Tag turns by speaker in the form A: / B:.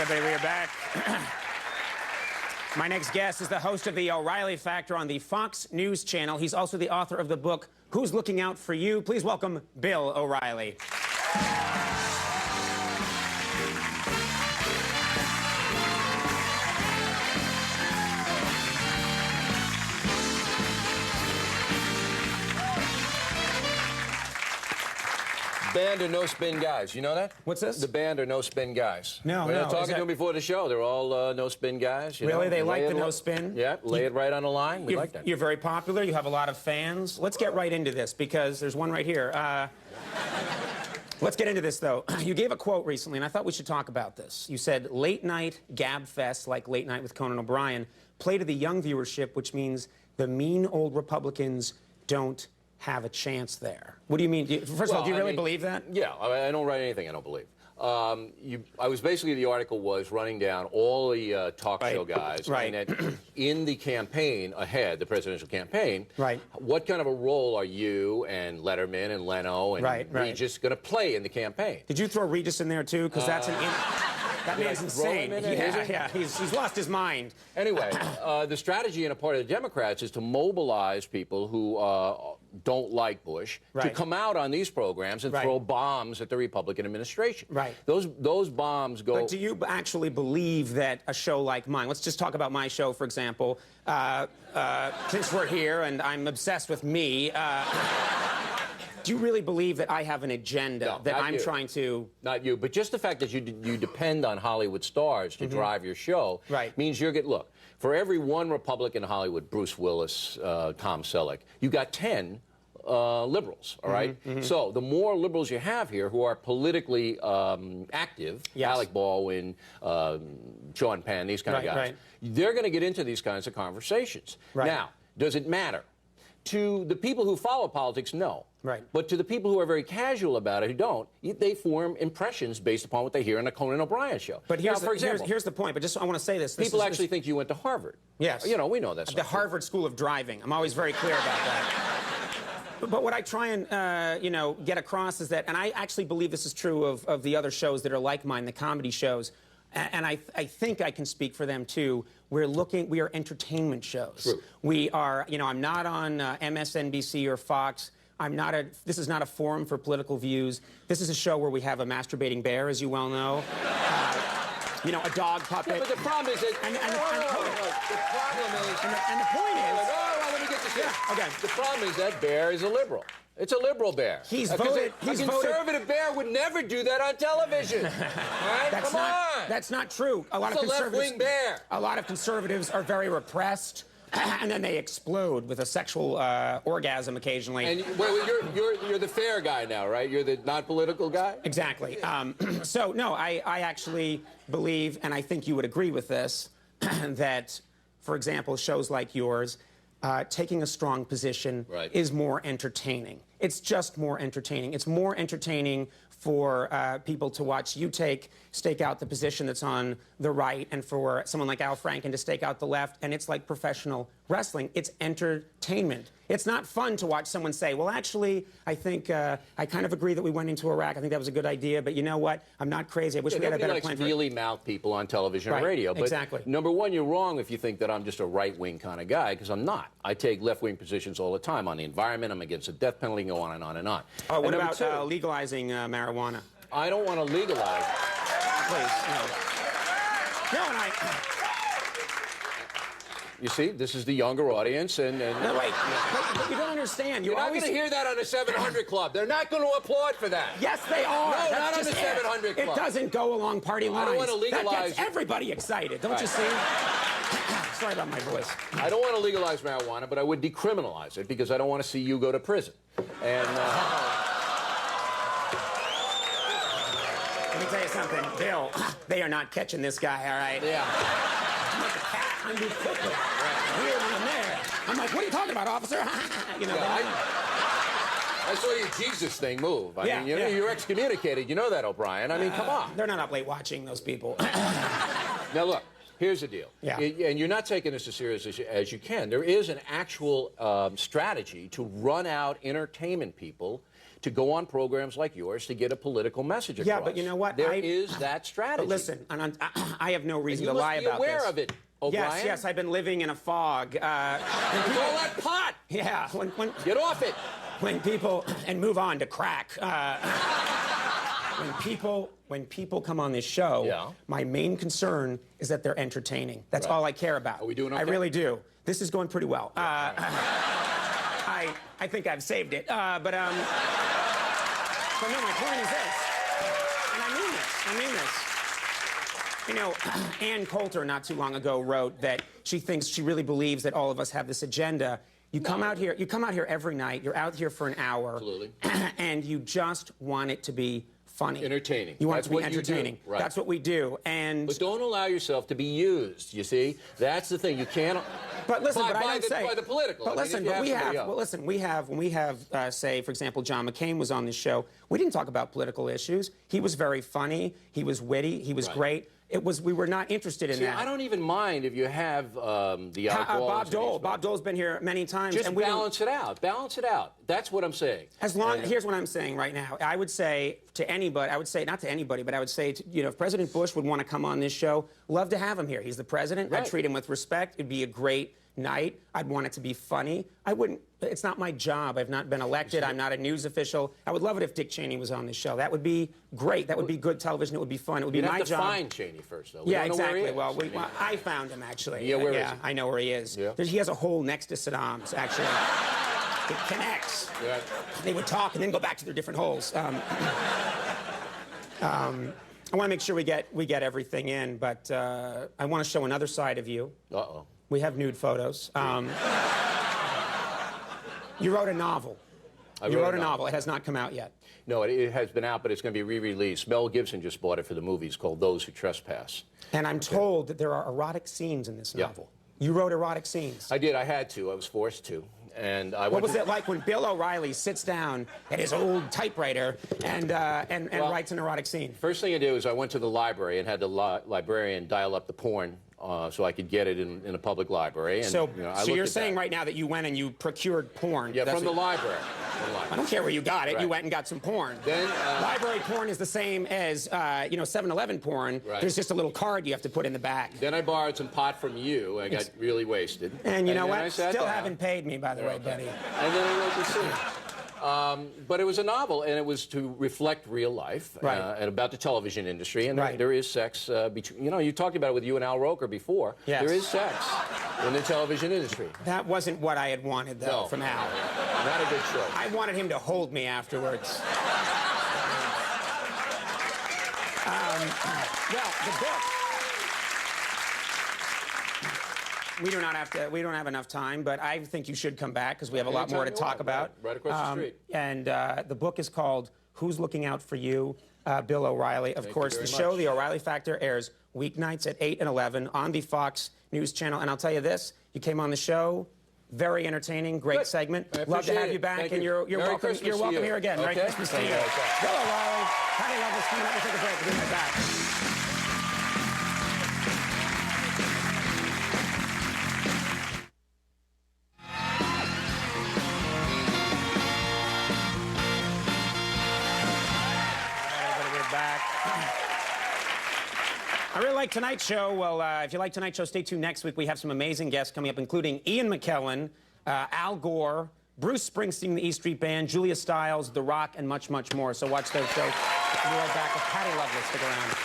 A: everybody? We are back. My next guest is the host of the O'Reilly Factor on the Fox News Channel. He's also the author of the book, Who's Looking Out for You? Please welcome Bill O'Reilly.
B: Band are no-spin guys. You know that?
A: What's this?
B: The band are no-spin guys.
A: No,
B: We're
A: no.
B: not talking to them before the show. They're all no-spin guys. You
A: Really?
B: know?
A: They like the no-spin?
B: Yeah, lay it right on the line. We like that.
A: You're very popular. You have a lot of fans. Let's get right into this because there's one right here. Let's get into this, though. You gave a quote recently, and I thought we should talk about this. You said, late night gab fest, like Late Night with Conan O'Brien, play to the young viewership, which means the mean old Republicans don't have a chance there. What do you mean? First of all, do you really believe that?
B: Yeah, I don't write anything I don't believe. I was basically, the article was running down all the talk show guys.
A: Right.
B: And that in the campaign ahead, the presidential campaign,
A: right.
B: What kind of a role are you and Letterman and Leno and Regis going to play in the campaign?
A: Did you throw Regis in there, too? Because that's an... That man's insane. Yeah, he's lost his mind.
B: Anyway, the strategy in a part of the Democrats is to mobilize people who don't like Bush to come out on these programs and throw bombs at the Republican administration.
A: Right.
B: Those bombs go...
A: But do you actually believe that a show like mine, let's just talk about my show, for example, since we're here and I'm obsessed with me, do you really believe that I have an agenda that I'm trying to...
B: Not you, but just the fact that you depend on Hollywood stars to drive your show means you're getting... Look, for every one Republican in Hollywood, Bruce Willis, Tom Selleck, you got 10 liberals, all right? So the more liberals you have here who are politically active, Alec Baldwin, Sean Penn, these kind of guys, they're going to get into these kinds of conversations. Now, does it matter? To the people who follow politics, no. But to the people who are very casual about it, who don't, they form impressions based upon what they hear on the Conan O'Brien show.
A: But here's the point, but just I want to say this.
B: People actually think you went to Harvard.
A: Yes.
B: You know, we know that.
A: The Harvard School of Driving. I'm always very clear about that. But what I try and, get across is that, and I actually believe this is true of the other shows that are like mine, the comedy shows, and I think I can speak for them, too. We are entertainment shows.
B: True.
A: We are, I'm not on MSNBC or Fox. This is not a forum for political views. This is a show where we have a masturbating bear, as you well know. A dog puppet.
B: Yeah, but the problem is that...
A: The point is...
B: let me get this here. Okay. The problem is that bear is a liberal. It's a liberal bear.
A: He's voted.
B: A conservative bear would never do that on television. All right? Come on.
A: That's not true. A
B: left-wing bear.
A: A lot of conservatives are very repressed, and then they explode with a sexual orgasm occasionally.
B: And you're the fair guy now, right? You're the non-political guy?
A: Exactly. So, no, I actually believe, and I think you would agree with this, that, for example, shows like yours, taking a strong position is more entertaining. It's just more entertaining. It's more entertaining for people to watch you stake out the position that's on the right, and for someone like Al Franken to stake out the left, and it's like professional wrestling. It's entertainment. It's not fun to watch someone say, well, actually, I think I kind of agree that we went into Iraq. I think that was a good idea, but you know what? I'm not crazy. I wish we had a better plan for it.
B: Nobody likes mealy-mouthed people on television or radio. But number one, you're wrong if you think that I'm just a right-wing kind of guy, because I'm not. I take left-wing positions all the time on the environment. I'm against the death penalty, go on and on and on.
A: What about legalizing marijuana?
B: I don't want to legalize.
A: Please, no. No, and
B: You see, this is the younger audience, and...
A: No, wait. But you don't understand.
B: You're not going to hear that on the 700 Club. They're not going to applaud for that.
A: Yes, they are.
B: No,
A: That's
B: not on the 700 Club.
A: It doesn't go along party lines.
B: I don't want to legalize...
A: That gets everybody excited, don't you see? Sorry about my voice.
B: I don't want to legalize marijuana, but I would decriminalize it because I don't want to see you go to prison. And...
A: Let me tell you something, Bill. They are not catching this guy, all right?
B: Yeah.
A: I'm like a cat. I'm the cooker. Here when I'm there. I'm like, what are you talking about, officer?
B: I saw your Jesus thing move. I mean, you're excommunicated. You know that, O'Brien. I mean, come on.
A: They're not up late watching, those people.
B: Now, look, Here's the deal.
A: Yeah.
B: And you're not taking this as serious as you can. There is an actual strategy to run out entertainment people to go on programs like yours to get a political message across.
A: Yeah, but you know what?
B: There is that strategy.
A: But listen, I have no reason to lie about this.
B: You must be aware of it, O'Brien.
A: Yes, I've been living in a fog.
B: All that pot!
A: Yeah.
B: Get off it!
A: When people, and move on to crack. When people come on this show, my main concern is that they're entertaining. That's all I care about.
B: Are we doing okay?
A: I really do. This is going pretty well. I think I've saved it. But no, my point is this, and I mean this. You know, Ann Coulter not too long ago wrote that she really believes that all of us have this agenda. You come out here every night, you're out here for an hour.
B: Absolutely.
A: And you just want it to be funny.
B: Entertaining.
A: You want it to be entertaining.
B: Right.
A: That's what we do.
B: But don't allow yourself to be used, you see? That's the thing. You can't...
A: But listen,
B: by the political.
A: But listen, we have, when we have, say, for example, John McCain was on this show, we didn't talk about political issues. He was very funny. He was witty. He was great. We were not interested in that.
B: I don't even mind if you have the outlaws.
A: Bob Dole. Bob Dole's been here many times.
B: Just balance it out. Balance it out. That's what I'm saying.
A: Here's what I'm saying right now. I would say to anybody, not to anybody, but I would say, if President Bush would want to come on this show, love to have him here. He's the president.
B: Right.
A: I'd treat him with respect. It'd be a great night. I'd want it to be funny. I wouldn't. It's not my job. I've not been elected. I'm not a news official. I would love it if Dick Cheney was on this show. That would be great. That would be good television. It would be fun. It would be my job.
B: You'd have to find Cheney first, though.
A: Yeah, exactly. Well, I found him, actually.
B: Yeah, where is he?
A: I know where he is.
B: Yeah.
A: He has a hole next to Saddam's, actually. It connects. Yeah. They would talk and then go back to their different holes. I want to make sure we get everything in, but I want to show another side of you.
B: Uh-oh.
A: We have nude photos. You wrote a novel. You wrote a novel. It has not come out yet.
B: No, it has been out, but it's going to be re-released. Mel Gibson just bought it for the movies called Those Who Trespass.
A: And I'm told that there are erotic scenes in this novel. You wrote erotic scenes.
B: I did. I had to. I was forced to. And what
A: was it like when Bill O'Reilly sits down at his old typewriter and writes an erotic scene?
B: First thing I did was I went to the library and had the librarian dial up the porn so I could get it in a public library. And,
A: so you're saying right now that you went and you procured porn?
B: Yeah, from the library.
A: I don't care where you got it. Right. You went and got some porn.
B: Then
A: library porn is the same as 7-Eleven porn.
B: Right.
A: There's just a little card you have to put in the back.
B: Then I borrowed some pot from you. I got really wasted.
A: And you know what? Still haven't paid me, by the way, buddy.
B: And then I wrote the scene. But it was a novel, and it was to reflect real life and about the television industry. And there is sex between. You talked about it with you and Al Roker before.
A: Yes.
B: There is sex in the television industry.
A: That wasn't what I had wanted, though, from Al.
B: Not a good choice.
A: I wanted him to hold me afterwards. Well, the book. We don't have enough time, but I think you should come back because we have a lot more to talk about.
B: Right across the street.
A: And the book is called Who's Looking Out for You? Bill O'Reilly. Of course, the show, The O'Reilly Factor, airs weeknights at 8 and 11 on the Fox News Channel. And I'll tell you this, you came on the show, very entertaining, great segment. Love to have you back, and you're welcome. You're welcome here again. Merry Christmas to you. Bill O'Reilly, Patty Loveless coming up. We'll take a break. We'll be right back. I really like tonight's show. Well, if you like tonight's show, stay tuned next week. We have some amazing guests coming up, including Ian McKellen, Al Gore, Bruce Springsteen, the E Street Band, Julia Stiles, The Rock, and much, much more. So watch those shows. We'll be right back with Patty Loveless. Stick around.